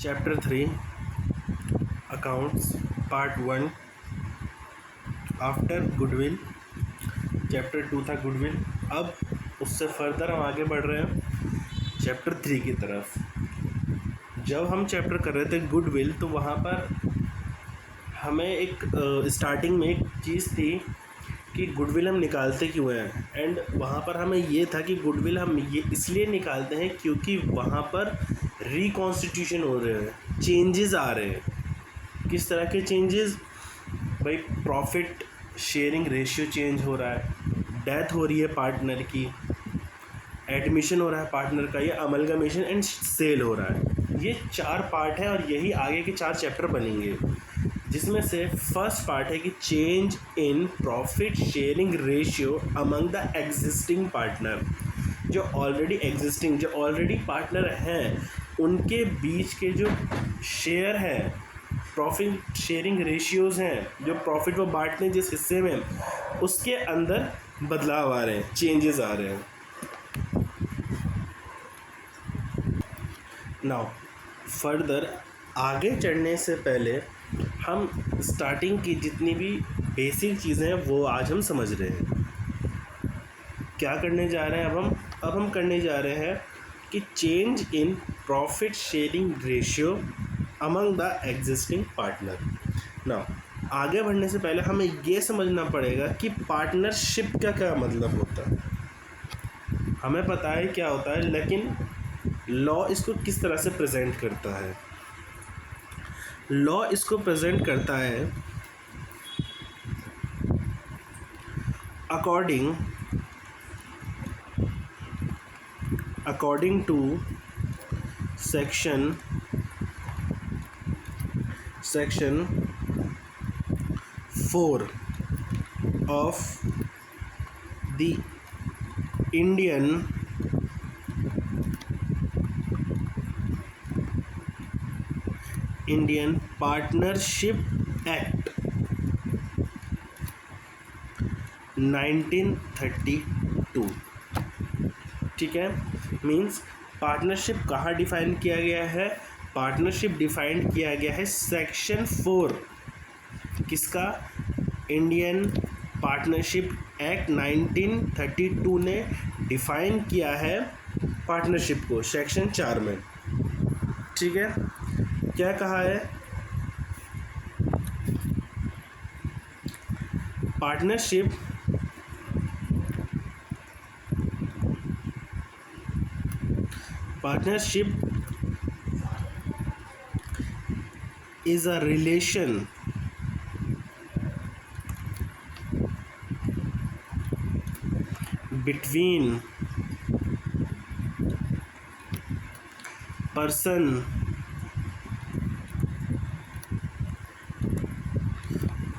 Chapter 3 accounts part 1 after goodwill. Chapter 2 था goodwill. अब उससे फर्दर हम आगे बढ़ रहे हैं चैप्टर 3 की तरफ। जब हम चैप्टर कर रहे थे गुडविल तो वहाँ पर हमें एक स्टार्टिंग में एक चीज़ थी कि गुडविल हम निकालते क्यों हैं, एंड वहाँ पर हमें ये था कि गुडविल हम ये इसलिए निकालते हैं क्योंकि वहाँ पर रिकॉन्स्टिट्यूशन हो रहे हैं, चेंजेस आ रहे हैं। किस तरह के चेंजेस भाई? प्रॉफिट शेयरिंग रेशियो चेंज हो रहा है, डेथ हो रही है पार्टनर की, एडमिशन हो रहा है पार्टनर का, या अमलगमेशन एंड सेल हो रहा है। ये 4 पार्ट है और यही आगे के 4 चैप्टर बनेंगे, जिसमें से फर्स्ट पार्ट है कि change in profit sharing ratio among the existing partner. जो ऑलरेडी पार्टनर हैं उनके बीच के जो शेयर हैं, प्रॉफिट शेयरिंग रेशियोज़ हैं, जो प्रॉफिट वो बांटते हैं जिस हिस्से में, उसके अंदर बदलाव आ रहे हैं, चेंजेस आ रहे हैं। नाउ फर्दर आगे चढ़ने से पहले हम स्टार्टिंग की जितनी भी बेसिक चीज़ें हैं वो आज हम समझ रहे हैं। क्या करने जा रहे हैं अब हम करने जा रहे हैं कि change in profit sharing ratio among the existing partner. Now आगे बढ़ने से पहले हमें ये समझना पड़ेगा कि पार्टनरशिप का क्या मतलब होता है। हमें पता है क्या होता है, लेकिन लॉ इसको किस तरह से प्रेजेंट करता है। लॉ इसको प्रेजेंट करता है according to section 4 of the Indian partnership act 1932। ठीक है, मीन्स पार्टनरशिप कहाँ डिफाइन किया गया है? पार्टनरशिप डिफाइन किया गया है सेक्शन 4 किसका? इंडियन पार्टनरशिप एक्ट 1932 ने डिफाइन किया है पार्टनरशिप को सेक्शन 4 में। ठीक है, क्या कहा है? Partnership is a relation between person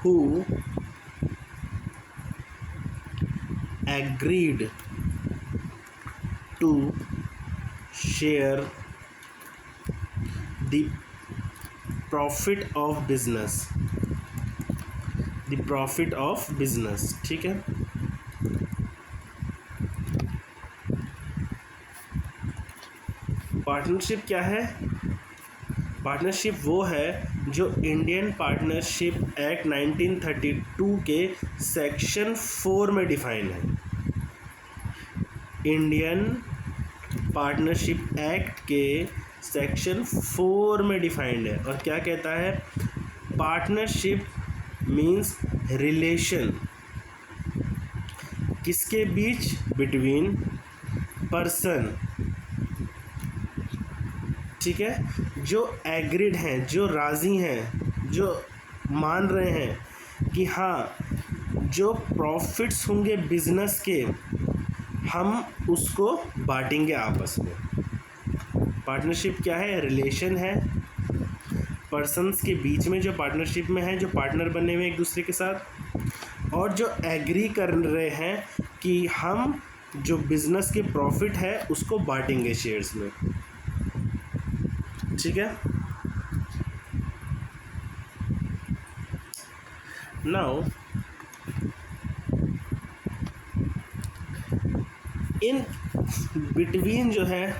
who agreed to share the profit of business. ठीक है, पार्टनरशिप क्या है? पार्टनरशिप वो है जो इंडियन पार्टनरशिप एक्ट 1932 के सेक्शन 4 में डिफाइन है। इंडियन पार्टनरशिप एक्ट के सेक्शन 4 में डिफाइंड है। और क्या कहता है? पार्टनरशिप मीन्स रिलेशन किसके बीच? बिटवीन पर्सन, ठीक है, जो एग्रीड हैं, जो राज़ी हैं, जो मान रहे हैं कि हाँ जो प्रॉफिट्स होंगे बिजनेस के हम उसको बांटेंगे आपस में। पार्टनरशिप क्या है? रिलेशन है पर्सन्स के बीच में, जो पार्टनरशिप में है, जो पार्टनर बने हुए एक दूसरे के साथ, और जो एग्री कर रहे हैं कि हम जो बिजनेस के प्रॉफिट है उसको बांटेंगे शेयर्स में। ठीक है, नाउ इन बिटवीन जो है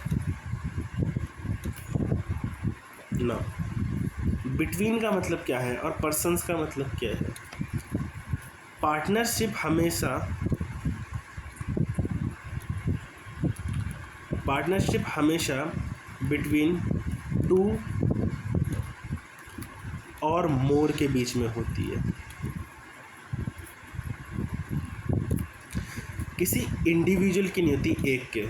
ना, बिटवीन का मतलब क्या है और पर्सन्स का मतलब क्या है? पार्टनरशिप हमेशा बिटवीन टू और मोर के बीच में होती है। किसी इंडिविजुअल की नहीं होती, एक के।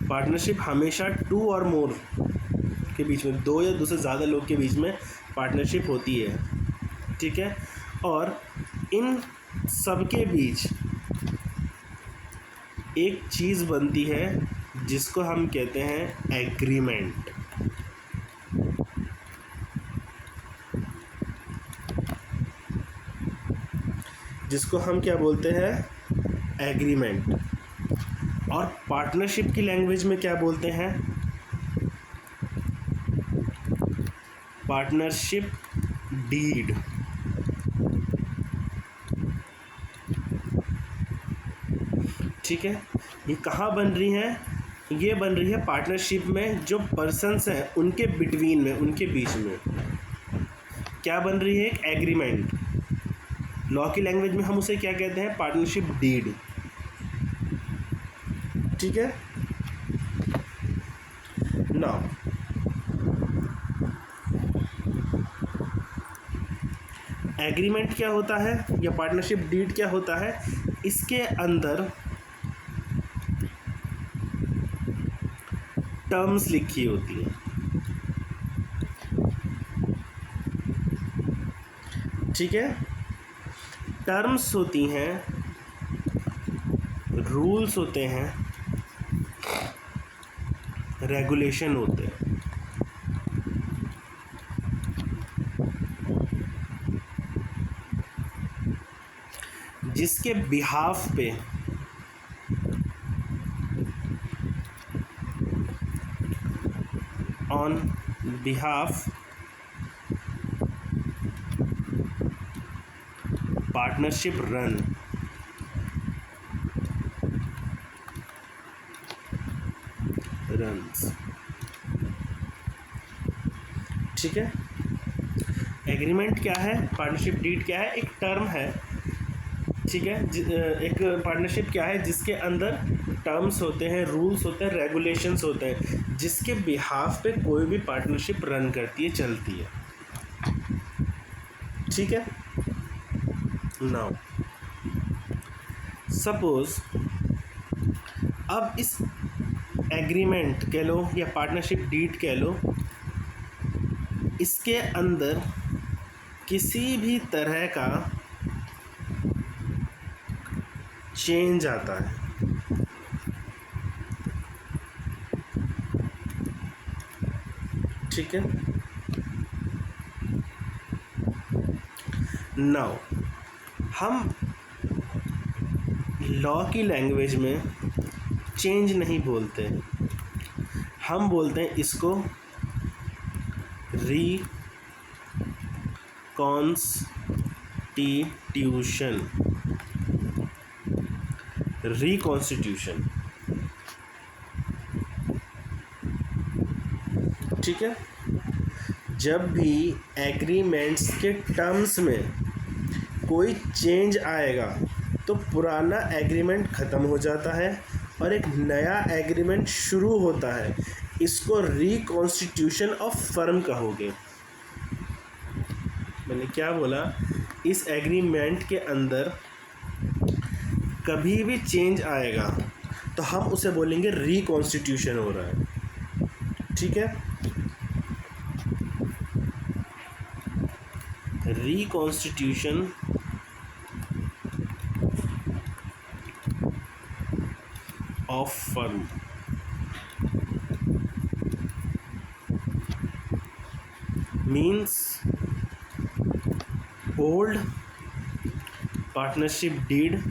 पार्टनरशिप हमेशा टू और मोर के बीच में, दो या दो से ज़्यादा लोग के बीच में पार्टनरशिप होती है, ठीक है। और इन सब के बीच एक चीज़ बनती है जिसको हम कहते हैं एग्रीमेंट। जिसको हम क्या बोलते हैं? एग्रीमेंट। और पार्टनरशिप की लैंग्वेज में क्या बोलते हैं? Partnership deed. ठीक है, ये कहाँ बन रही हैं? ये बन रही है पार्टनरशिप में जो पर्सन्स हैं उनके बिटवीन में, उनके बीच में क्या बन रही है? एक एग्रीमेंट। लॉ की लैंग्वेज में हम उसे क्या कहते हैं? Partnership deed. ठीक है। नाउ एग्रीमेंट क्या होता है या पार्टनरशिप डीड क्या होता है? इसके अंदर टर्म्स लिखी होती हैं, ठीक है। टर्म्स होती हैं, रूल्स होते हैं, रेगुलेशन होते हैं। जिसके बिहाफ पे ऑन बिहाफ पार्टनरशिप रन्स। ठीक है। एग्रीमेंट क्या है? पार्टनरशिप डीड क्या है? एक टर्म है, ठीक है। एक पार्टनरशिप क्या है? जिसके अंदर टर्म्स होते हैं, रूल्स होते हैं, रेगुलेशंस होते हैं, जिसके बिहाफ पे कोई भी पार्टनरशिप रन करती है, चलती है, ठीक है। नाउ सपोज अब इस एग्रीमेंट कह लो या पार्टनरशिप डीड कह लो, इसके अंदर किसी भी तरह का चेंज आता है, ठीक है। नाउ हम लॉ की लैंग्वेज में चेंज नहीं बोलते, हम बोलते हैं इसको रिकॉन्स्टिट्यूशन, ठीक है। जब भी एग्रीमेंट्स के टर्म्स में कोई चेंज आएगा तो पुराना एग्रीमेंट ख़त्म हो जाता है और एक नया एग्रीमेंट शुरू होता है। इसको रिकॉन्स्टिट्यूशन ऑफ फर्म कहोगे। मैंने क्या बोला? इस एग्रीमेंट के अंदर कभी भी चेंज आएगा तो हम उसे बोलेंगे रिकॉन्स्टिट्यूशन हो रहा है, ठीक है। Reconstitution of firm means old partnership deed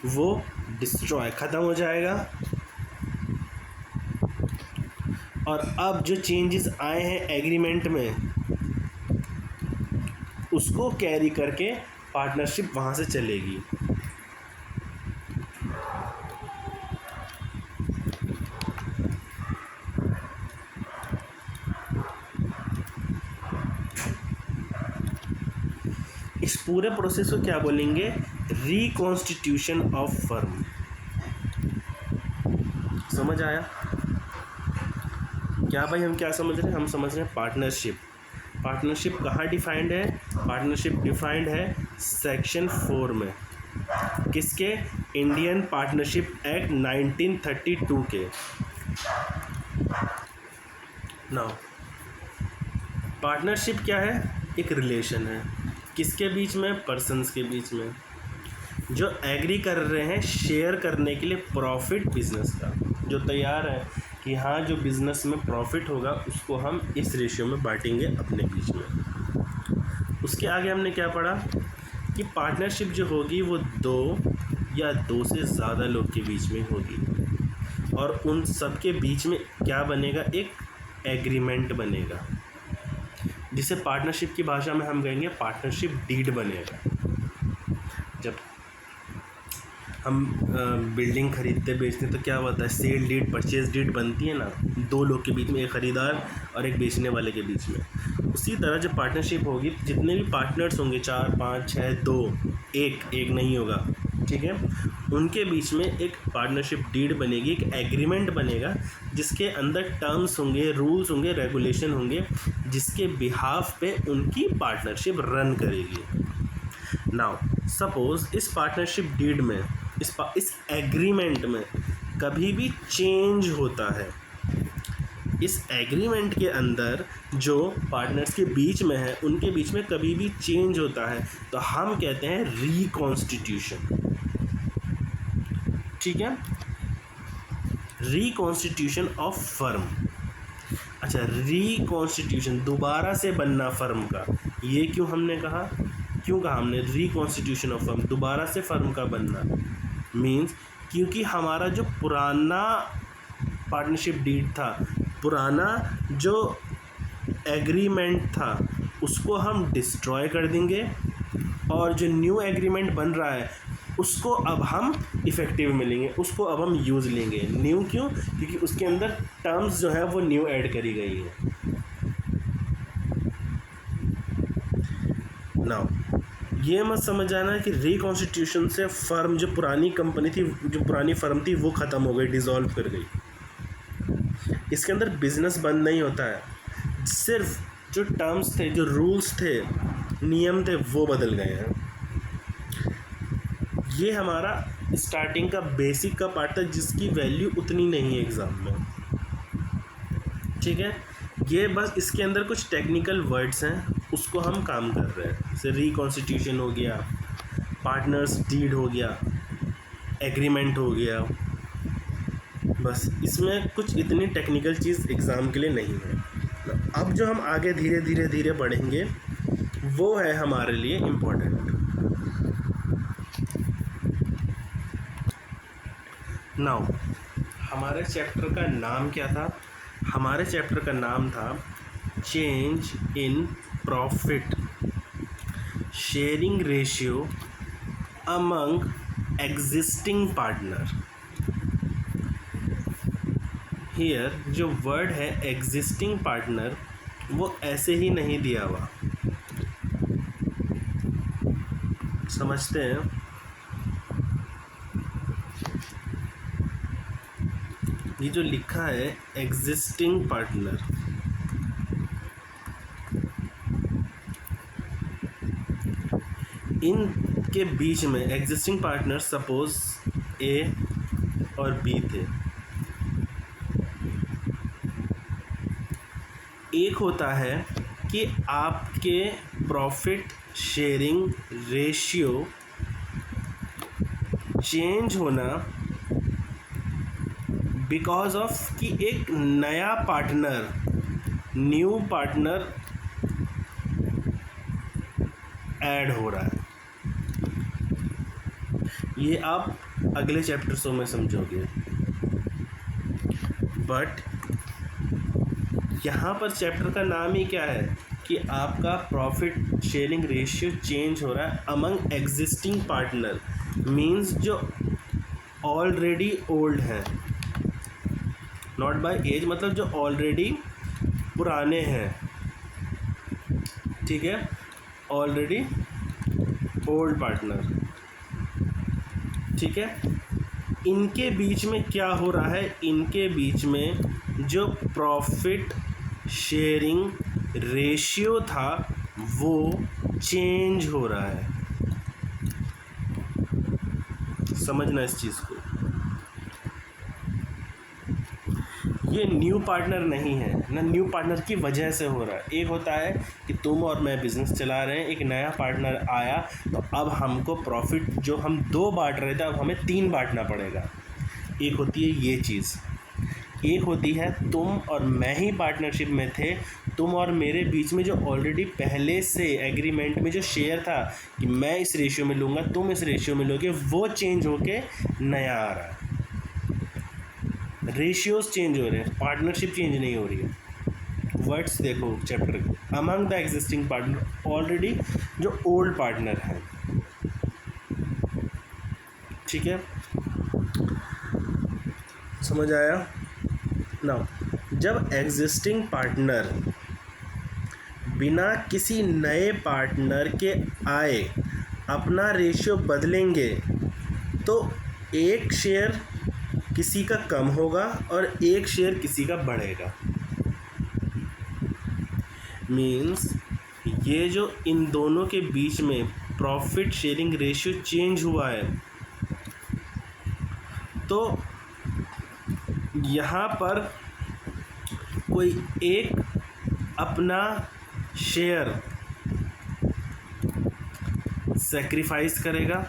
वो डिस्ट्रॉय, ख़त्म हो जाएगा, और अब जो चेंजेस आए हैं एग्रीमेंट में उसको कैरी करके पार्टनरशिप वहाँ से चलेगी। इस पूरे प्रोसेस को क्या बोलेंगे? Reconstitution of firm. समझ आया क्या भाई? हम क्या समझ रहे हैं? हम समझ रहे हैं पार्टनरशिप। पार्टनरशिप कहाँ डिफाइंड है? पार्टनरशिप डिफाइंड है सेक्शन 4 में। किसके? इंडियन पार्टनरशिप एक्ट 1932 के। नाउ पार्टनरशिप क्या है? एक रिलेशन है। किसके बीच में? पर्सन्स के बीच में, जो एग्री कर रहे हैं शेयर करने के लिए प्रॉफिट बिजनेस का, जो तैयार है कि हाँ जो बिज़नेस में प्रॉफिट होगा उसको हम इस रेशियो में बांटेंगे अपने बीच में। उसके आगे हमने क्या पढ़ा कि पार्टनरशिप जो होगी वो 2 या 2 से ज़्यादा लोग के बीच में होगी, और उन सब के बीच में क्या बनेगा? एक एग्रीमेंट बनेगा, जिसे पार्टनरशिप की भाषा में हम कहेंगे पार्टनरशिप डीड बनेगा। जब हम बिल्डिंग खरीदते बेचते तो क्या होता है? सेल डीड, परचेज डीड बनती है ना, 2 लोग के बीच में, एक ख़रीदार और एक बेचने वाले के बीच में। उसी तरह जब पार्टनरशिप होगी, जितने भी पार्टनर्स होंगे 4, 5, 6, 2, एक नहीं होगा, ठीक है, उनके बीच में एक पार्टनरशिप डीड बनेगी, एक एग्रीमेंट बनेगा, जिसके अंदर टर्म्स होंगे, रूल्स होंगे, रेगुलेशन होंगे, जिसके बिहाफ पे उनकी पार्टनरशिप रन करेगी। नाउ सपोज इस पार्टनरशिप डीड में, इस एग्रीमेंट में कभी भी चेंज होता है, इस एग्रीमेंट के अंदर जो पार्टनर्स के बीच में है उनके बीच में कभी भी चेंज होता है, तो हम कहते हैं रिकॉन्स्टिट्यूशन। ठीक है, रिकॉन्स्टिट्यूशन ऑफ फर्म। अच्छा, रिकॉन्स्टिट्यूशन, दोबारा से बनना फर्म का, ये क्यों हमने कहा? क्यों कहा हमने रिकॉन्स्टिट्यूशन ऑफ फर्म, दोबारा से फर्म का बनना? मीन्स क्योंकि हमारा जो पुराना पार्टनरशिप डीड था, पुराना जो एग्रीमेंट था, उसको हम डिस्ट्रॉय कर देंगे, और जो न्यू एग्रीमेंट बन रहा है उसको अब हम इफ़ेक्टिव मिलेंगे, उसको अब हम यूज़ लेंगे। न्यू क्यों? क्योंकि उसके अंदर टर्म्स जो है वो न्यू ऐड करी गई है। नाउ ये मत समझ आना कि रिकॉन्स्टिट्यूशन से फर्म, जो पुरानी कंपनी थी, जो पुरानी फर्म थी, वो ख़त्म हो गई, डिज़ोल्व कर गई। इसके अंदर बिजनेस बंद नहीं होता है, सिर्फ जो टर्म्स थे, जो रूल्स थे, नियम थे, वो बदल गए हैं। ये हमारा स्टार्टिंग का बेसिक का पार्ट था, जिसकी वैल्यू उतनी नहीं है एग्ज़ाम में। ठीक है, ये बस इसके अंदर कुछ टेक्निकल वर्ड्स हैं, उसको हम काम कर रहे हैं। जैसे रिकॉन्स्टिट्यूशन हो गया, पार्टनर्स डीड हो गया, एग्रीमेंट हो गया, बस इसमें कुछ इतनी टेक्निकल चीज़ एग्ज़ाम के लिए नहीं है। अब जो हम आगे धीरे धीरे धीरे बढ़ेंगे वो है हमारे लिए इम्पोर्टेंट। नाउ हमारे चैप्टर का नाम क्या था? हमारे चैप्टर का नाम था change in profit sharing ratio among existing partner. Here जो वर्ड है एग्जिस्टिंग पार्टनर, वो ऐसे ही नहीं दिया हुआ, समझते हैं? ये जो लिखा है एग्जिस्टिंग पार्टनर, इनके बीच में एग्जिस्टिंग पार्टनर, सपोज ए और बी थे, एक होता है कि आपके प्रॉफिट शेयरिंग रेशियो चेंज होना बिकॉज ऑफ कि एक नया पार्टनर, न्यू पार्टनर ऐड हो रहा है। ये आप अगले चैप्टर्सों में समझोगे, बट यहाँ पर चैप्टर का नाम ही क्या है कि आपका प्रॉफिट शेयरिंग रेशियो चेंज हो रहा है अमंग एग्जिस्टिंग पार्टनर। मीन्स जो ऑलरेडी ओल्ड हैं, नॉट बाय एज, मतलब जो ऑलरेडी पुराने हैं, ठीक है, ऑलरेडी ओल्ड पार्टनर, ठीक है। इनके बीच में क्या हो रहा है, इनके बीच में जो प्रॉफिट शेयरिंग रेशियो था वो चेंज हो रहा है। समझना इस चीज़ को, ये न्यू पार्टनर नहीं है ना, न्यू पार्टनर की वजह से हो रहा है। एक होता है कि तुम और मैं बिज़नेस चला रहे हैं, एक नया पार्टनर आया तो अब हमको प्रॉफिट जो हम 2 बांट रहे थे अब हमें 3 बांटना पड़ेगा। एक होती है ये चीज़। एक होती है तुम और मैं ही पार्टनरशिप में थे, तुम और मेरे बीच में जो ऑलरेडी पहले से एग्रीमेंट में जो शेयर था कि मैं इस रेशियो में लूँगा, तुम इस रेशियो में लोगे, वो चेंज होके नया आ रहा है। रेशियोज चेंज हो रहे हैं, पार्टनरशिप चेंज नहीं हो रही है। वर्ड्स देखो चैप्टर के, among the existing partner, already जो ओल्ड पार्टनर है, ठीक है, समझ आया ना। जब एग्जिस्टिंग पार्टनर बिना किसी नए पार्टनर के आए अपना रेशियो बदलेंगे तो एक शेयर किसी का कम होगा और एक शेयर किसी का बढ़ेगा। मीन्स ये जो इन दोनों के बीच में प्रॉफिट शेयरिंग रेशियो चेंज हुआ है, तो यहाँ पर कोई एक अपना शेयर सैक्रिफाइस करेगा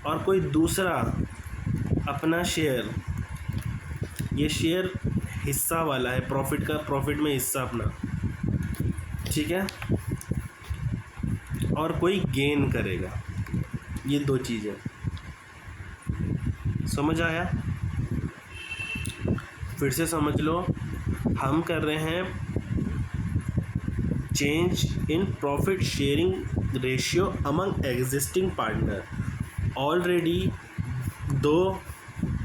और कोई दूसरा अपना शेयर, ये शेयर हिस्सा वाला है प्रॉफिट का, प्रॉफिट में हिस्सा अपना, ठीक है, और कोई गेन करेगा। ये 2 चीज़ें समझ आया। फिर से समझ लो, हम कर रहे हैं change in profit sharing ratio among existing partner. Already 2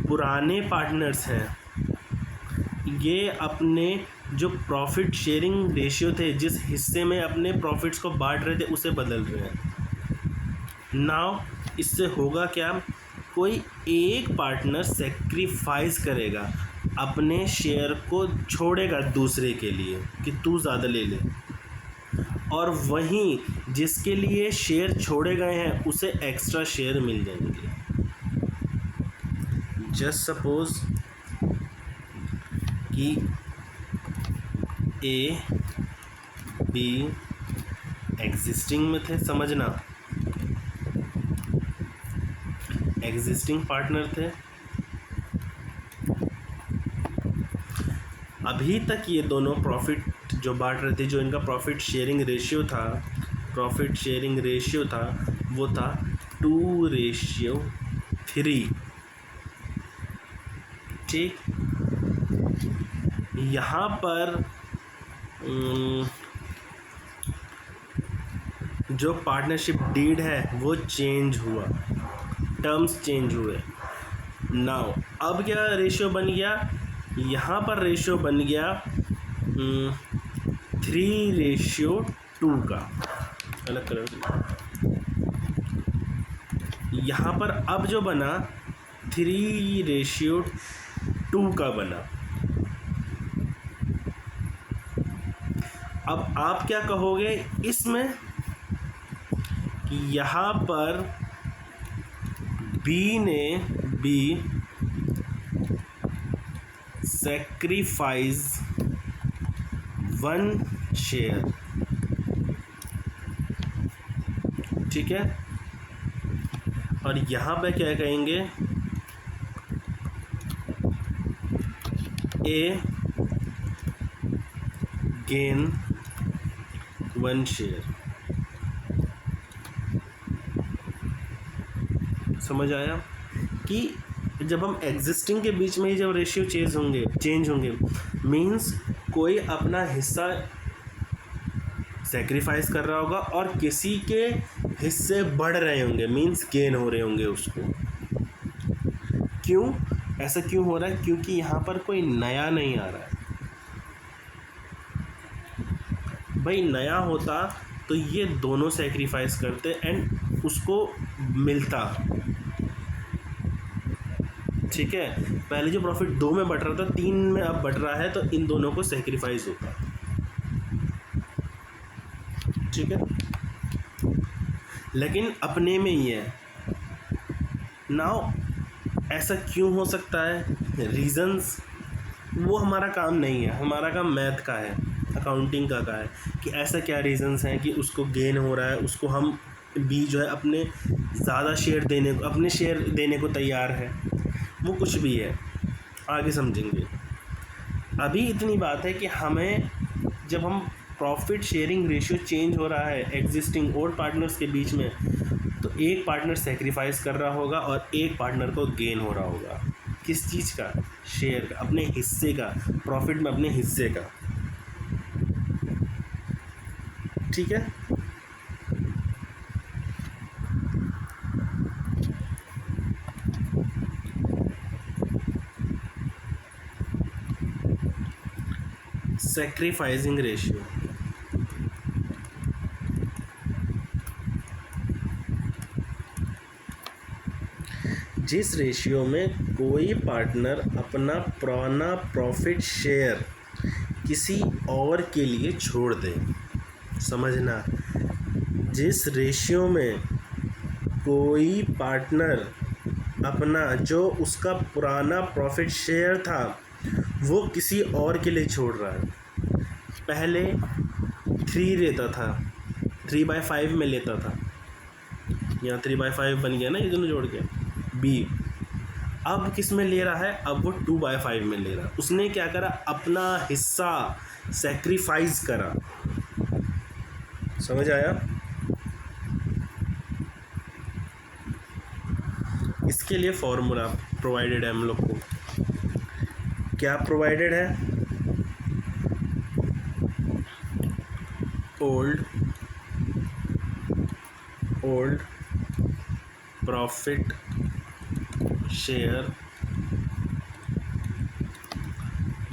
पुराने पार्टनर्स हैं, ये अपने जो प्रॉफिट शेयरिंग रेशियो थे, जिस हिस्से में अपने प्रॉफिट्स को बांट रहे थे, उसे बदल रहे हैं। नाउ इससे होगा क्या, कोई एक पार्टनर सेक्रीफाइस करेगा, अपने शेयर को छोड़ेगा दूसरे के लिए कि तू ज़्यादा ले ले, और वहीं जिसके लिए शेयर छोड़े गए हैं उसे एक्स्ट्रा शेयर मिल जाएंगे। जस्ट सपोज कि ए बी एग्जिस्टिंग में थे, समझना एग्जिस्टिंग पार्टनर थे, अभी तक ये दोनों प्रॉफिट जो बांट रहे थे, जो इनका प्रॉफिट शेयरिंग रेशियो था, प्रॉफिट शेयरिंग रेशियो था वो था 2:3, ठीक। यहाँ पर जो पार्टनरशिप डीड है वो चेंज हुआ, टर्म्स चेंज हुए। नाउ अब क्या रेशियो बन गया, यहाँ पर रेशियो बन गया 3:2 का, अलग कलर। यहाँ पर अब जो बना 3:2 का बना। अब आप क्या कहोगे इसमें कि यहाँ पर बी सैक्रिफाइस 1 शेयर, ठीक है, और यहाँ पे क्या कहेंगे, ए गेन 1 शेयर। समझ आया कि जब हम एग्जिस्टिंग के बीच में ही जब रेशियो चेंज होंगे मीन्स कोई अपना हिस्सा सेक्रीफाइस कर रहा होगा और किसी के हिस्से बढ़ रहे होंगे, मीन्स गेन हो रहे होंगे उसको। क्यों ऐसा क्यों हो रहा है, क्योंकि यहाँ पर कोई नया नहीं आ रहा है। भाई नया होता तो ये दोनों सेक्रीफाइस करते एंड उसको मिलता। ठीक है, पहले जो प्रॉफिट 2 में बट रहा था 3 में अब बट रहा है, तो इन दोनों को सेक्रीफाइस होता। ठीक है, लेकिन अपने में ही है। नाउ ऐसा क्यों हो सकता है, रीजंस वो हमारा काम नहीं है, हमारा काम मैथ का है, अकाउंटिंग का है कि ऐसा क्या रीजंस हैं कि उसको गेन हो रहा है, उसको हम बी जो है अपने ज़्यादा शेयर देने को, अपने शेयर देने को तैयार है, वो कुछ भी है, आगे समझेंगे। अभी इतनी बात है कि हमें जब हम प्रॉफिट शेयरिंग रेशियो चेंज हो रहा है एग्जिस्टिंग ओल्ड पार्टनर्स के बीच में, तो एक पार्टनर सेक्रीफाइस कर रहा होगा और एक पार्टनर को गेन हो रहा होगा। किस चीज़ का, शेयर का, अपने हिस्से का, प्रॉफिट में अपने हिस्से का। ठीक है, सेक्रीफाइसिंग रेशियो, जिस रेशियो में कोई पार्टनर अपना पुराना प्रॉफिट शेयर किसी और के लिए छोड़ दे। समझना, जिस रेशियो में कोई पार्टनर अपना जो उसका पुराना प्रॉफिट शेयर था वो किसी और के लिए छोड़ रहा है। पहले 3 लेता था, 3/5 में लेता था, यहाँ 3/5 बन गया ना ये दोनों जोड़ के बी। अब किस में ले रहा है, अब वो 2/5 में ले रहा है। उसने क्या करा, अपना हिस्सा सेक्रीफाइस करा। समझ आया? इसके लिए फॉर्मूला प्रोवाइडेड है हम लोग को। क्या प्रोवाइडेड है, old profit share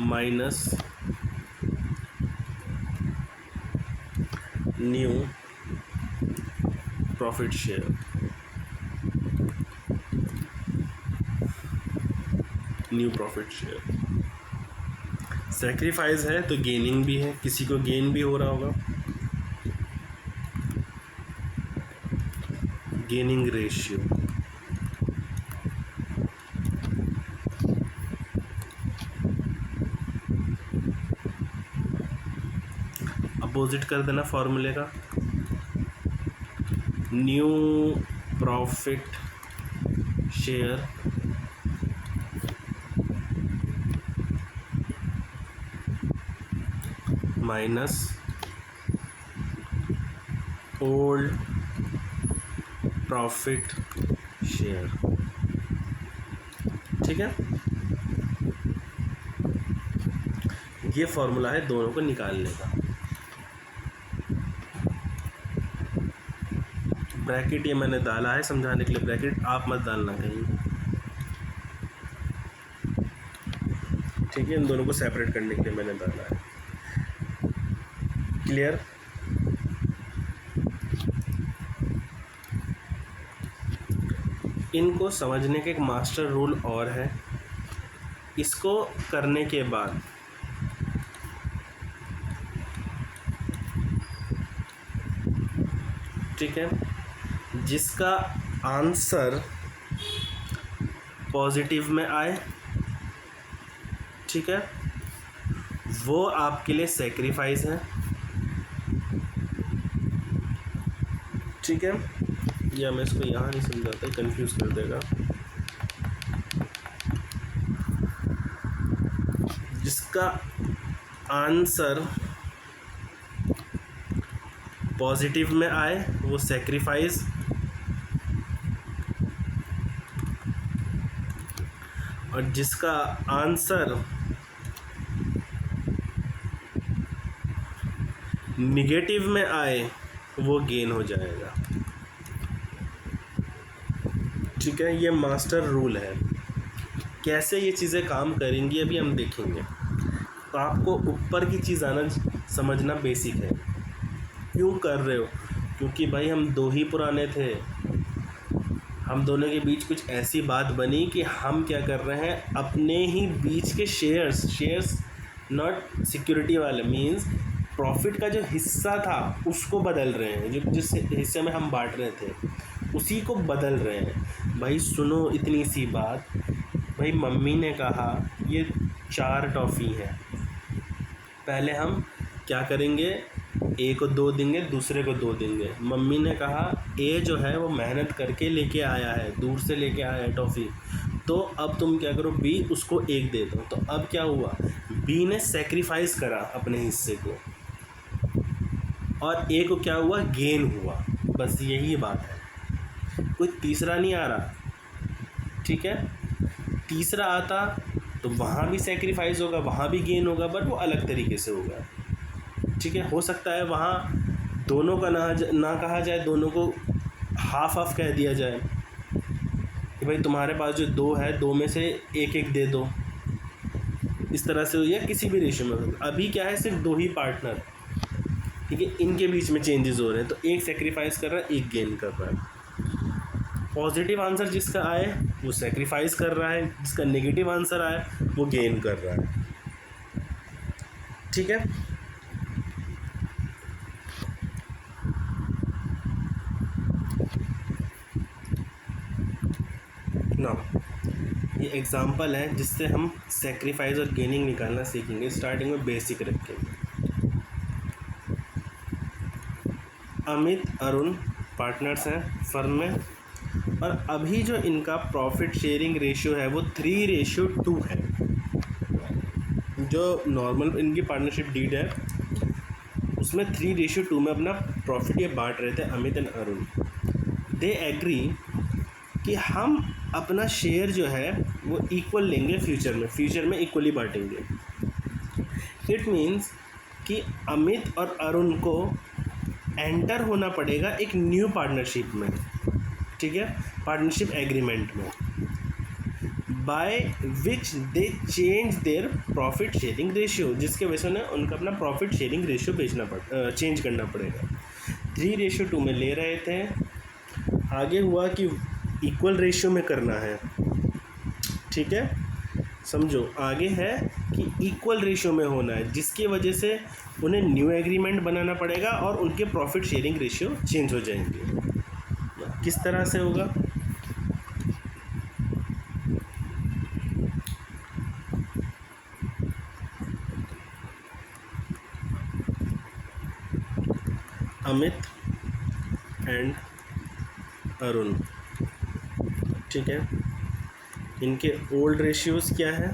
minus new profit share. New profit share sacrifice है तो गेनिंग भी है, किसी को गेन भी हो रहा होगा। गेनिंग रेशियो, अपोजिट कर देना फॉर्मूले का। New profit share minus old profit share. ठीक है, ये फॉर्मूला है दोनों को निकालने का। ब्रैकेट ये मैंने डाला है समझाने के लिए, ब्रैकेट आप मत डालना कहीं। ठीक है, इन दोनों को सेपरेट करने के लिए मैंने डाला है। क्लियर? इनको समझने के एक मास्टर रूल और है। इसको करने के बाद ठीक है, जिसका आंसर पॉजिटिव में आए, ठीक है, वो आपके लिए सेक्रीफाइस है। ठीक है, या मैं इसको यहाँ नहीं समझाता, कंफ्यूज कर देगा। जिसका आंसर पॉजिटिव में आए वो सेक्रीफाइस, और जिसका आंसर निगेटिव में आए वो गेन हो जाएगा। ठीक है, ये मास्टर रूल है। कैसे ये चीज़ें काम करेंगी अभी हम देखेंगे। तो आपको ऊपर की चीज़ आना समझना बेसिक है। क्यों कर रहे हो? क्योंकि भाई हम दो ही पुराने थे, हम दोनों के बीच कुछ ऐसी बात बनी कि हम क्या कर रहे हैं, अपने ही बीच के शेयर्स नॉट सिक्योरिटी वाले, मींस प्रॉफिट का जो हिस्सा था उसको बदल रहे हैं, जो जिस हिस्से में हम बांट रहे थे उसी को बदल रहे हैं। भाई सुनो इतनी सी बात, भाई मम्मी ने कहा ये 4 टॉफ़ी है, पहले हम क्या करेंगे, ए को 2 देंगे, दूसरे को 2 देंगे। मम्मी ने कहा ए जो है वो मेहनत करके लेके आया है, दूर से लेके आया है टॉफ़ी, तो अब तुम क्या करो, बी उसको 1 दे दो। तो अब क्या हुआ, बी ने सेक्रीफाइस करा अपने हिस्से को और ए को क्या हुआ, गेन हुआ। बस यही बात है, कोई तीसरा नहीं आ रहा। ठीक है, तीसरा आता तो वहाँ भी सेक्रीफाइस होगा, वहाँ भी गेन होगा, बट वो अलग तरीके से होगा। ठीक है, हो सकता है वहाँ दोनों का ना कहा जाए, दोनों को हाफ हाफ कह दिया जाए कि भाई तुम्हारे पास जो 2 है, 2 में से 1-1 दे दो, इस तरह से, या किसी भी रेशियो में। अभी क्या है, सिर्फ 2 ही पार्टनर, ठीक है, इनके बीच में चेंजेस हो रहे हैं, तो एक सेक्रीफाइस कर रहा है, एक गेन कर रहा है। पॉजिटिव आंसर जिसका आए वो सेक्रीफाइस कर रहा है, जिसका नेगेटिव आंसर आए वो गेन कर रहा है। ठीक है, ना ये एग्जांपल है जिससे हम सेक्रीफाइस और गेनिंग निकालना सीखेंगे। स्टार्टिंग में बेसिक रखेंगे। अमित अरुण पार्टनर्स हैं फर्म में, और अभी जो इनका प्रॉफिट शेयरिंग रेशियो है वो 3:2 है। जो नॉर्मल इनकी पार्टनरशिप डीड है उसमें 3:2 में अपना प्रॉफिट ये बांट रहे थे Amit and Arun. They agree कि हम अपना शेयर जो है वो इक्वल लेंगे, फ्यूचर में इक्वली बांटेंगे। इट मीन्स कि अमित और अरुण को एंटर होना पड़ेगा एक न्यू पार्टनरशिप में, ठीक है, पार्टनरशिप एग्रीमेंट में, by which they change their profit sharing ratio, जिसके वजह से उन्हें उनका अपना प्रॉफिट शेयरिंग रेशियो चेंज करना पड़ेगा। 3:2 में ले रहे थे, आगे हुआ कि इक्वल रेशियो में करना है। ठीक है, समझो आगे है कि इक्वल रेशियो में होना है, जिसकी वजह से उन्हें न्यू एग्रीमेंट बनाना पड़ेगा और उनके प्रॉफिट शेयरिंग रेशियो चेंज हो जाएंगे। किस तरह से होगा, अमित एंड अरुण, ठीक है, इनके ओल्ड रेशियोज क्या है,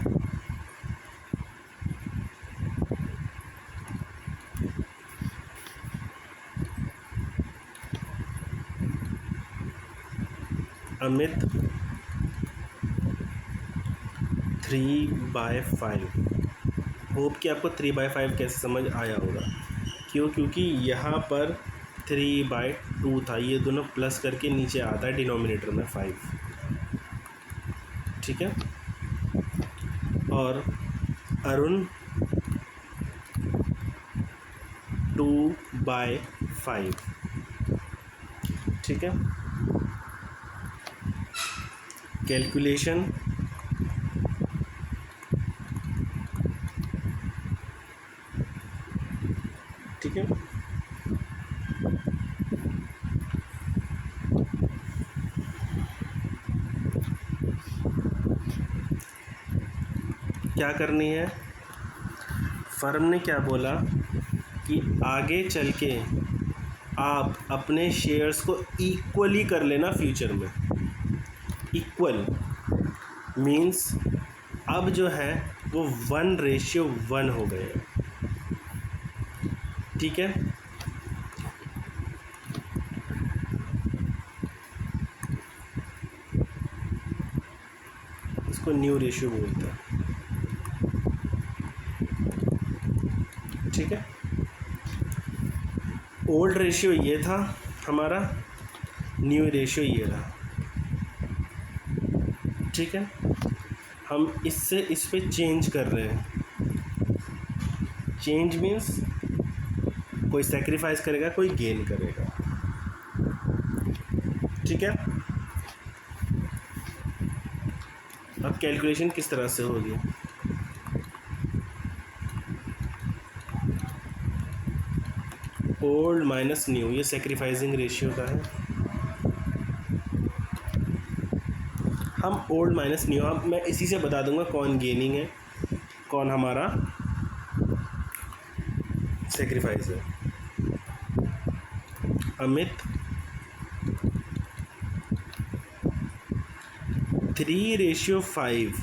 अमित 3/5। होप कि आपको 3/5 कैसे समझ आया होगा। क्यों, क्योंकि यहाँ पर 3/2 था, ये दोनों प्लस करके नीचे आता है डिनोमिनेटर में 5। ठीक है, और अरुण 2/5। ठीक है, कैलकुलेशन ठीक है, क्या करनी है, फर्म ने क्या बोला कि आगे चल के आप अपने शेयर्स को इक्वली कर लेना फ्यूचर में। इक्वल मीन्स अब जो है वो 1:1 हो गए हैं। ठीक है, इसको न्यू रेशियो बोलते हैं। ठीक है, ओल्ड रेशियो ये था हमारा, न्यू रेशियो ये रहा। ठीक है, हम इससे इस पे चेंज कर रहे हैं। चेंज मीन्स कोई सेक्रीफाइस करेगा, कोई गेन करेगा। ठीक है। अब कैलकुलेशन किस तरह से होगी? ओल्ड माइनस न्यू, ये सेक्रीफाइसिंग रेशियो का है। हम ओल्ड माइनस न्यू, अब मैं इसी से बता दूंगा कौन गेनिंग है, कौन हमारा सेक्रीफाइस है। अमित 3:5,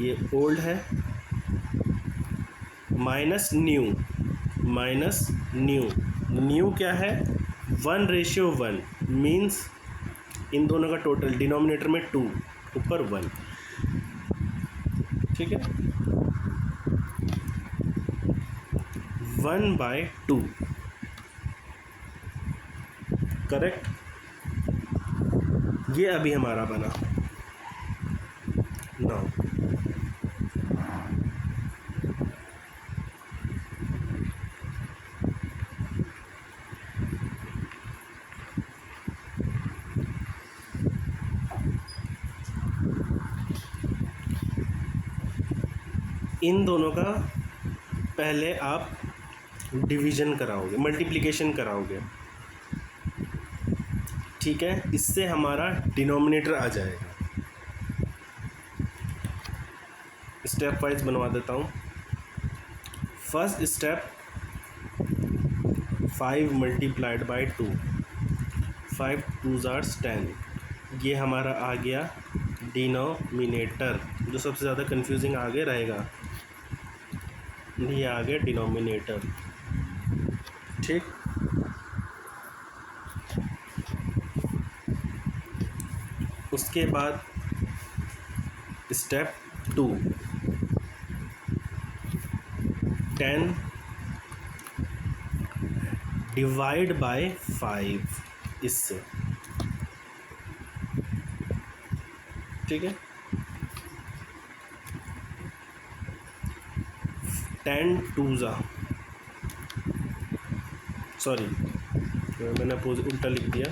ये ओल्ड है, माइनस न्यू, न्यू क्या है? 1:1, मीन्स इन दोनों का टोटल डिनोमिनेटर में 2, ऊपर 1। ठीक है, 1/2, करेक्ट। ये अभी हमारा बना 9। इन दोनों का पहले आप डिवीज़न कराओगे, मल्टीप्लिकेशन कराओगे। ठीक है, इससे हमारा डिनोमिनेटर आ जाएगा। स्टेप वाइज बनवा देता हूँ। फर्स्ट स्टेप 5 × 2, 5 2s are 10, ये हमारा आ गया डिनोमिनेटर। जो सबसे ज़्यादा कंफ्यूजिंग आगे रहेगा, ये आ गया डिनोमिनेटर। ठीक, उसके बाद स्टेप 2, 10 डिवाइड बाय 5, इससे। ठीक है, 10 2s, सॉरी मैंने उल्टा लिख दिया।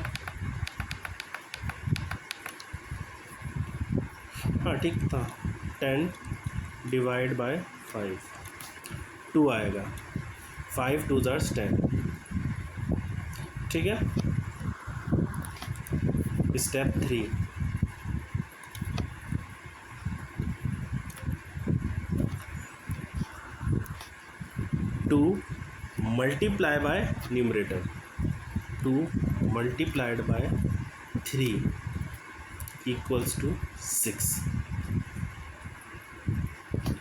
हाँ ठीक था, 10 डिवाइड बाय 5, 2 आएगा, 5 2s are 10। ठीक है, step 3, 2 multiply by numerator, 2 multiplied by 3 equals to 6।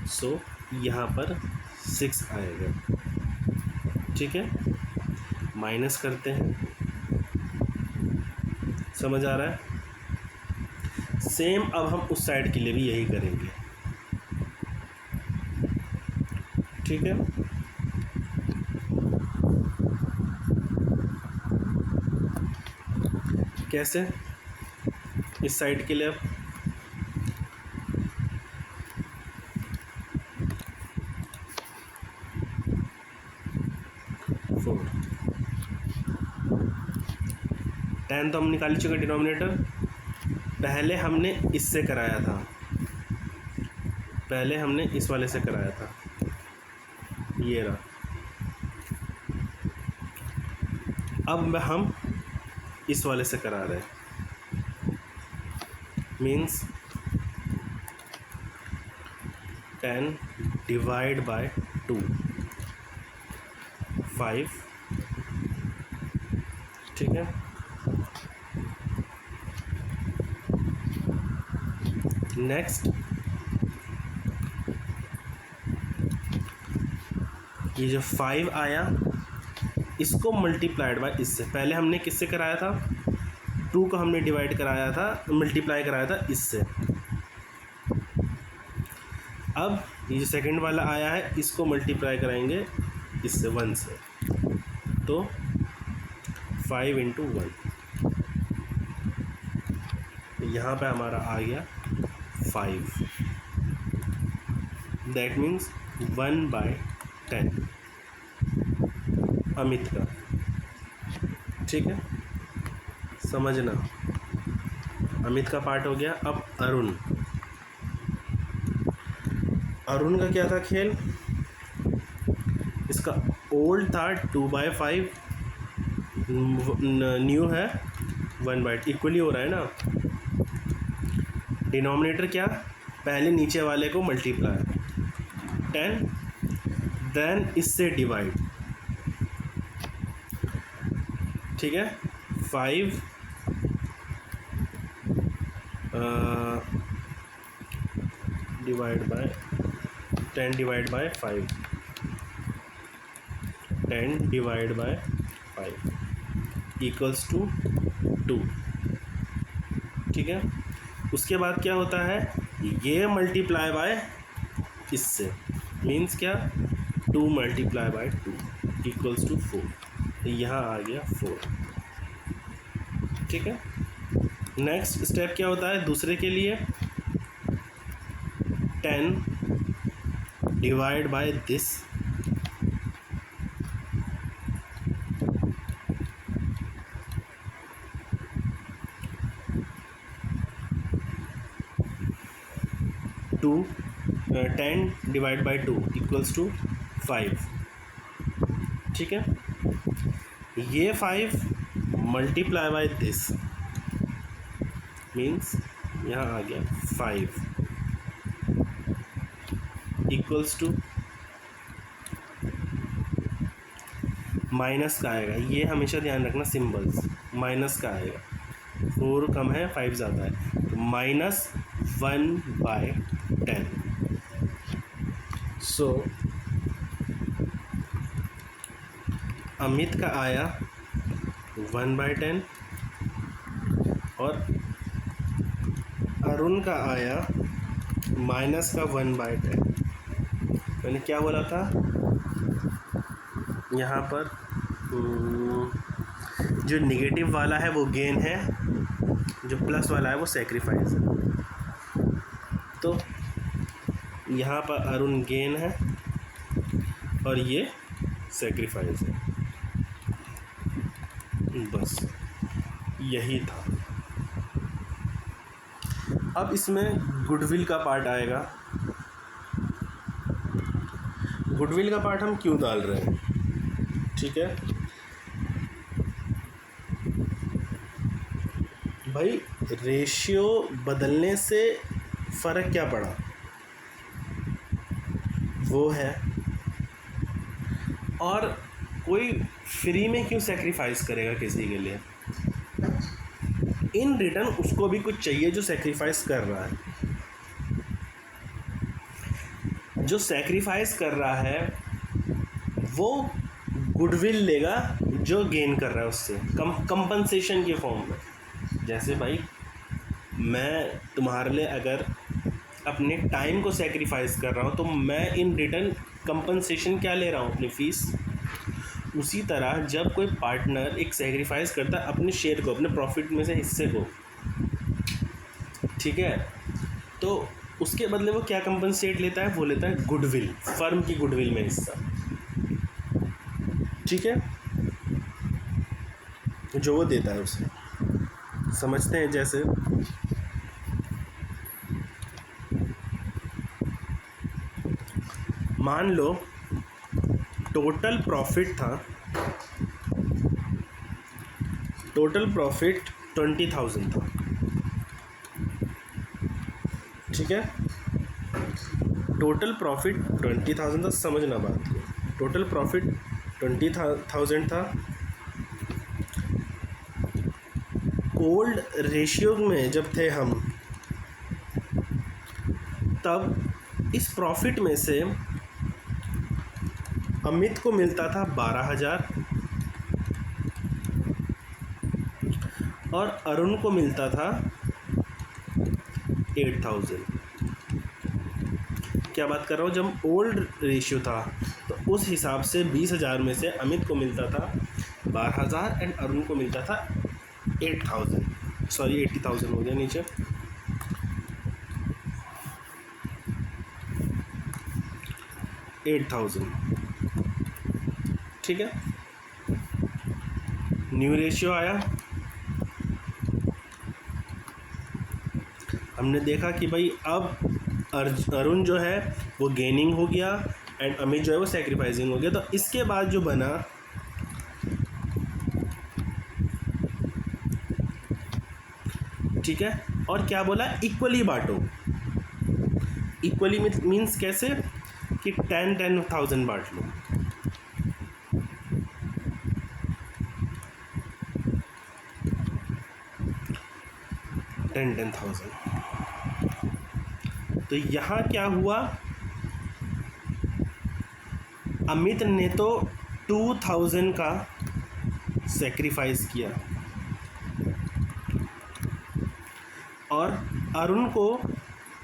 So यहाँ पर 6 आएगा। ठीक है, माइनस करते हैं, समझ आ रहा है? सेम अब हम उस साइड के लिए भी यही करेंगे। ठीक है, कैसे? इस साइड के लिए अब 4, 10 तो हम निकाल चुके डिनोमिनेटर। पहले हमने इससे कराया था, पहले हमने इस वाले से कराया था, ये रहा। अब हम इस वाले से करा रहे हैं, मीन्स 10 डिवाइड बाय 2, 5। ठीक है, नेक्स्ट ये जो 5 आया, इसको मल्टीप्लाइड बाय इससे। पहले हमने किससे कराया था? 2 को हमने डिवाइड कराया था, मल्टीप्लाई कराया था इससे। अब ये जो सेकंड वाला आया है, इसको मल्टीप्लाई कराएंगे इससे, 1 से। तो 5 × 1, यहाँ पे हमारा आ गया 5। That means 1/10। अमित का, ठीक है, समझना। अमित का पार्ट हो गया। अब अरुण का क्या था खेल, इसका ओल्ड था 2/5, न्यू है 1/, इक्वली हो रहा है ना। डिनोमिनेटर क्या, पहले नीचे वाले को मल्टीप्लाई 10, देन इससे डिवाइड, ठीक है, 5 divide by 10 divide by 5, 10 divide by 5 equals to 2, ठीक है। उसके बाद क्या होता है, ये मल्टीप्लाई बाय इससे, मीन्स क्या, 2 मल्टीप्लाई बाय 2 इक्वल्स टू 4, तो यहाँ आ गया 4, ठीक है। नेक्स्ट स्टेप क्या होता है दूसरे के लिए, 10 divide by this, to 10 divide by 2 equals to 5, ठीक है। ये 5 मल्टीप्लाई बाय दिस, मीन्स यहाँ आ गया 5 इक्वल्स टू, माइनस का आएगा, ये हमेशा ध्यान रखना सिंबल्स, माइनस का आएगा, 4 कम है 5 ज़्यादा है, तो -1/10। सो अमित का आया 1/10 और अरुण का आया माइनस का 1/10। मैंने क्या बोला था यहाँ पर, जो निगेटिव वाला है वो गेन है, जो प्लस वाला है वो सेक्रीफाइस है। तो यहाँ पर अरुण गेन है और ये सेक्रीफाइस है, बस यही था। अब इसमें गुडविल का पार्ट आएगा। गुडविल का पार्ट हम क्यों डाल रहे हैं, ठीक है भाई, रेशियो बदलने से फ़र्क क्या पड़ा, वो है, और कोई फ्री में क्यों सेक्रीफाइस करेगा किसी के लिए, इन रिटर्न उसको भी कुछ चाहिए जो सेक्रीफाइस कर रहा है। जो सेक्रीफाइस कर रहा है वो गुडविल लेगा जो गेन कर रहा है उससे, कंपनसेशन के फॉर्म में। जैसे भाई मैं तुम्हारे लिए अगर अपने टाइम को सेक्रीफाइस कर रहा हूँ तो मैं इन रिटर्न कंपनसेशन क्या ले रहा हूँ, अपनी फ़ीस। उसी तरह जब कोई पार्टनर एक सेक्रीफाइस करता है अपने शेयर को, अपने प्रॉफिट में से हिस्से को, ठीक है, तो उसके बदले वो क्या कंपनसेट लेता है, वो लेता है गुडविल, फर्म की गुडविल में हिस्सा, ठीक है, जो वो देता है उसे। समझते हैं, जैसे मान लो टोटल प्रॉफिट था, टोटल प्रॉफिट 20,000 था, ठीक है, टोटल प्रॉफिट 20,000 था, समझना बात को, टोटल प्रॉफिट 20,000 था। ओल्ड रेशियो में जब थे हम, तब इस प्रॉफिट में से अमित को मिलता था 12,000 और अरुण को मिलता था 8,000। क्या बात कर रहा हूँ, जब ओल्ड रेशियो था तो उस हिसाब से 20,000 में से अमित को मिलता था 12,000 एंड अरुण को मिलता था 8,000, सॉरी 80,000 हो गया नीचे। $8,000, ठीक है। न्यू रेशियो आया, हमने देखा कि भाई अब अरुण जो है वो गेनिंग हो गया एंड अमित जो है वो सैक्रिफाइसिंग हो गया। तो इसके बाद जो बना, ठीक है, और क्या बोला, इक्वली बांटो। इक्वली मीन्स कैसे कि 10,000 बांट लो। Ten thousand. तो यहाँ क्या हुआ, अमित ने तो 2,000 का सेक्रीफाइस किया और अरुण को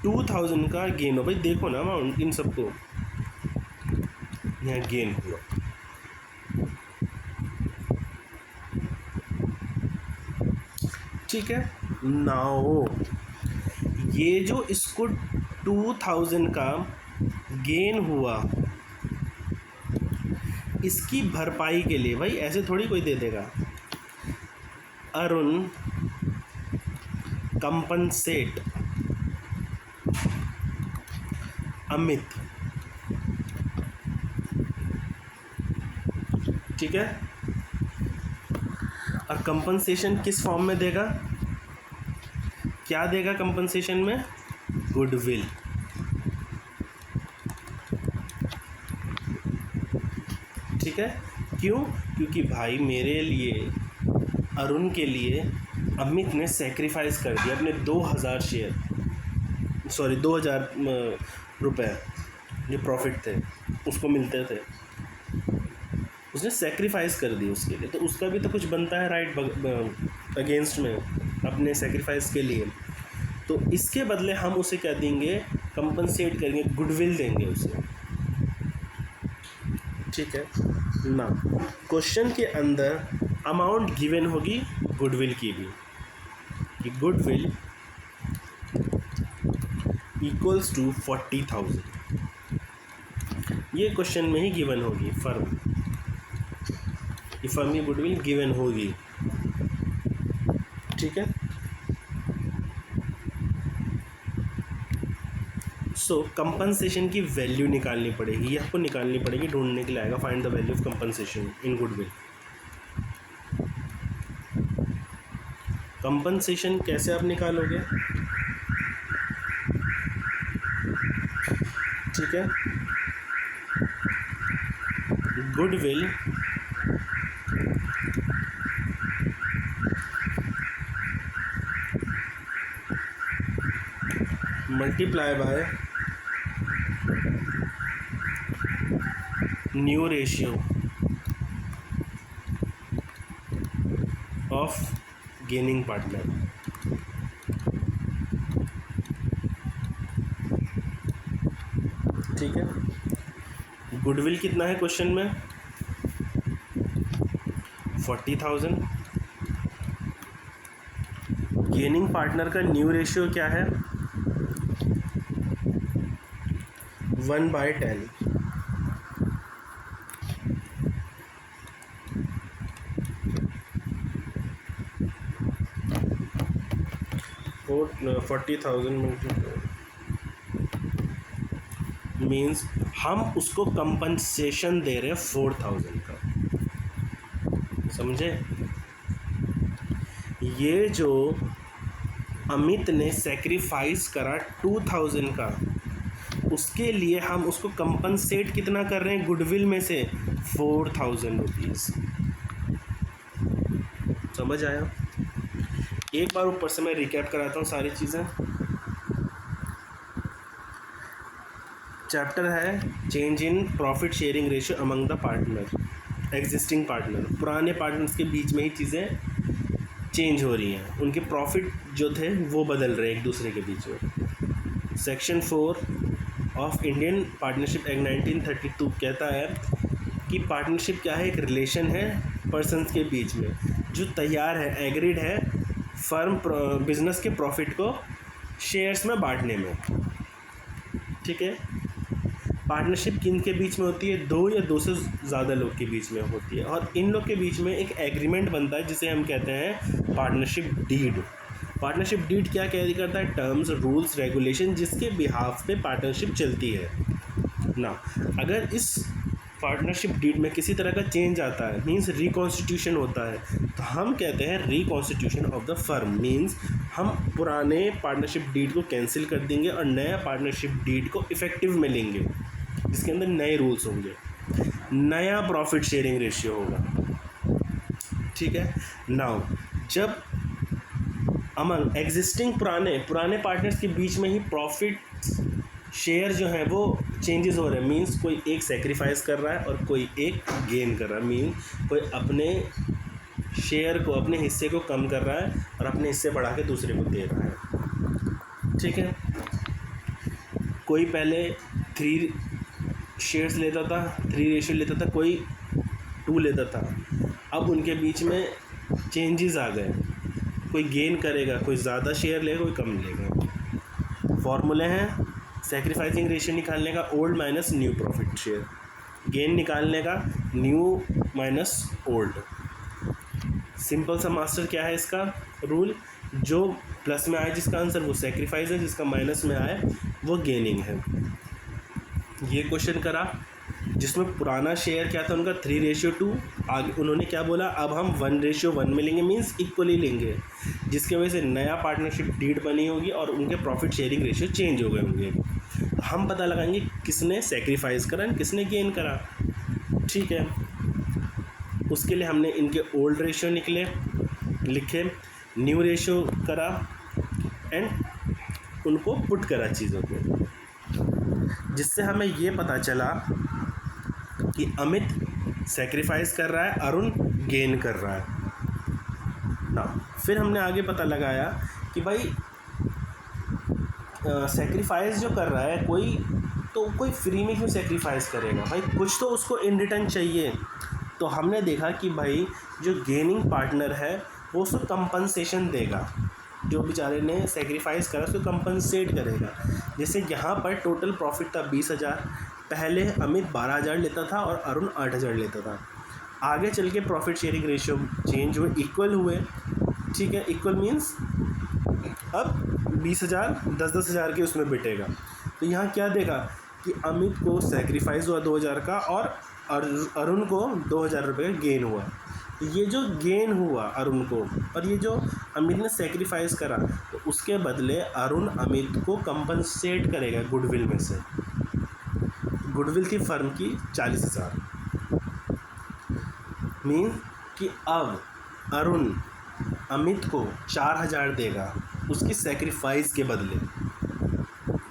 2,000 का गेन हो। भाई देखो ना अमाउंट इन सबको, यहाँ गेन हुआ। ठीक है, नाउ ये जो इसको 2,000 का गेन हुआ, इसकी भरपाई के लिए, भाई ऐसे थोड़ी कोई दे देगा, अरुण कंपनसेट अमित। ठीक है, और कंपनसेशन किस फॉर्म में देगा, क्या देगा कंपनसेशन में, गुडविल। ठीक है, क्यों, क्योंकि भाई मेरे लिए, अरुण के लिए अमित ने सेक्रीफाइस कर दिया अपने 2,000 शेयर, सॉरी 2,000 रुपये जो प्रॉफिट थे उसको मिलते थे, उसने सेक्रीफाइस कर दी उसके लिए, तो उसका भी तो कुछ बनता है राइट अगेंस्ट में अपने सेक्रीफाइस के लिए। तो इसके बदले हम उसे क्या देंगे, कंपनसेट करेंगे, गुडविल देंगे उसे। ठीक है ना, क्वेश्चन के अंदर अमाउंट गिवन होगी गुडविल की भी, कि गुडविल इक्वल्स टू 40,000, ये क्वेश्चन में ही गिवन होगी फर्म, ये फर्म की गुडविल गिवन होगी। ठीक है, सो कंपनसेशन की वैल्यू निकालनी पड़ेगी, ये आपको निकालनी पड़ेगी, ढूंढने के लिए आएगा find the value of compensation in goodwill. Compensation कैसे आप निकालोगे, ठीक है, goodwill multiply by new ratio of gaining partner. ठीक है, गुडविल कितना है क्वेश्चन में, 40,000। गेनिंग पार्टनर का न्यू रेशियो क्या है, 1/10। और 40,000 मीन्स हम उसको कंपनसेशन दे रहे हैं 4,000 का, समझे। ये जो अमित ने सेक्रीफाइस करा 2,000 का, उसके लिए हम उसको कंपनसेट कितना कर रहे हैं गुडविल में से, 4,000 रुपीज़। समझ आया। एक बार ऊपर से मैं रिकैप कराता हूँ सारी चीज़ें। चैप्टर है change in profit sharing ratio among the partner, existing partner, पुराने पार्टनर्स के बीच में ही चीज़ें चेंज हो रही हैं, उनके प्रॉफिट जो थे वो बदल रहे हैं एक दूसरे के बीच में। Section 4 of Indian partnership act 1932 कहता है कि पार्टनरशिप क्या है, एक रिलेशन है पर्सन्स के बीच में जो तैयार है, एग्रीड है फर्म बिजनेस के प्रॉफिट को शेयर्स में बांटने में। ठीक है, पार्टनरशिप किन के बीच में होती है? दो या दो से ज़्यादा लोग के बीच में होती है, और इन लोग के बीच में एक एग्रीमेंट बनता है जिसे हम कहते हैं पार्टनरशिप डीड। पार्टनरशिप डीड क्या कैरी करता है? टर्म्स, रूल्स, रेगुलेशन जिसके बिहाफ पे पार्टनरशिप चलती है ना। अगर इस पार्टनरशिप डीड में किसी तरह का चेंज आता है, मींस रिकॉन्स्टिट्यूशन होता है, तो हम कहते हैं reconstitution of the firm. Means हम पुराने पार्टनरशिप डीड को कैंसिल कर देंगे और नया पार्टनरशिप डीड को इफेक्टिव में लेंगे, जिसके अंदर नए रूल्स होंगे, नया प्रॉफिट शेयरिंग रेशियो होगा। ठीक है। नाउ जब अमंग एग्जिस्टिंग पुराने पार्टनर्स के बीच में ही प्रॉफिट शेयर जो है वो चेंजेस हो रहे हैं, मींस कोई एक सेक्रीफाइस कर रहा है और कोई एक गेन कर रहा है, मींस कोई अपने शेयर को, अपने हिस्से को कम कर रहा है और अपने हिस्से बढ़ा के दूसरे को दे रहा है। ठीक है। कोई पहले 3 शेयर्स लेता था, 3 रेशियो लेता था, कोई 2 लेता था, अब उनके बीच में चेंजेस आ गए, कोई गेन करेगा, कोई ज़्यादा शेयर लेगा, कोई कम लेगा। फॉर्मूले हैं सेक्रीफाइसिंग रेशियो निकालने का, old minus new profit share, gain निकालने का, न्यू माइनस ओल्ड। सिंपल सा मास्टर क्या है इसका रूल? जो प्लस में आए जिसका आंसर वो सेक्रीफाइस है, जिसका माइनस में आए वो गेनिंग है। ये क्वेश्चन करा जिसमें पुराना शेयर क्या था उनका 3:2, आगे उन्होंने क्या बोला, अब हम 1:1 में लेंगे, मीन्स इक्वली लेंगे, जिसकी वजह से नया पार्टनरशिप डीड बनी होगी और उनके प्रॉफिट शेयरिंग रेशियो चेंज हो गए होंगे। हम पता लगाएंगे किसने सेक्रीफाइस करा, किसने गेन करा। ठीक है। उसके लिए हमने इनके ओल्ड रेशियो लिखे, न्यू रेशियो करा एंड उनको पुट करा चीज़ों को, जिससे हमें ये पता चला कि अमित सेक्रीफाइस कर रहा है, अरुण गेन कर रहा है ना। फिर हमने आगे पता लगाया कि भाई सेक्रीफाइस जो कर रहा है कोई फ्री में क्यों सेक्रीफाइस करेगा, भाई कुछ तो उसको इन रिटर्न चाहिए। तो हमने देखा कि भाई जो गेनिंग पार्टनर है वो उसको कंपनसेशन देगा, जो बेचारे ने सेक्रीफाइस करा उसको कंपनसेट करेगा। जैसे यहाँ पर टोटल प्रॉफिट था 20,000, पहले अमित 12,000 लेता था और अरुण 8,000 लेता था। आगे चल के प्रॉफिट शेयरिंग रेशियो चेंज हुए, इक्वल हुए। ठीक है। इक्वल मीन्स अब 20,000 10,000 के उसमें बिटेगा। तो यहाँ क्या देगा कि अमित को सेक्रीफाइस हुआ 2,000 का और अरुण को 2,000 रुपये का गेन हुआ। ये जो गेन हुआ अरुण को और ये जो अमित ने सेक्रीफाइस करा, तो उसके बदले अरुण अमित को कंपनसेट करेगा गुडविल में से। गुडविल थी फर्म की 40,000, मीन कि अब अरुण अमित को 4,000 देगा उसकी सेक्रीफाइस के बदले।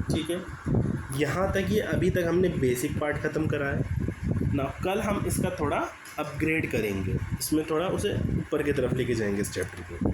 ठीक है। यहाँ तक ये अभी तक हमने बेसिक पार्ट ख़त्म करा है ना। कल हम इसका थोड़ा अपग्रेड करेंगे, इसमें थोड़ा उसे ऊपर की तरफ लेके जाएंगे इस चैप्टर को।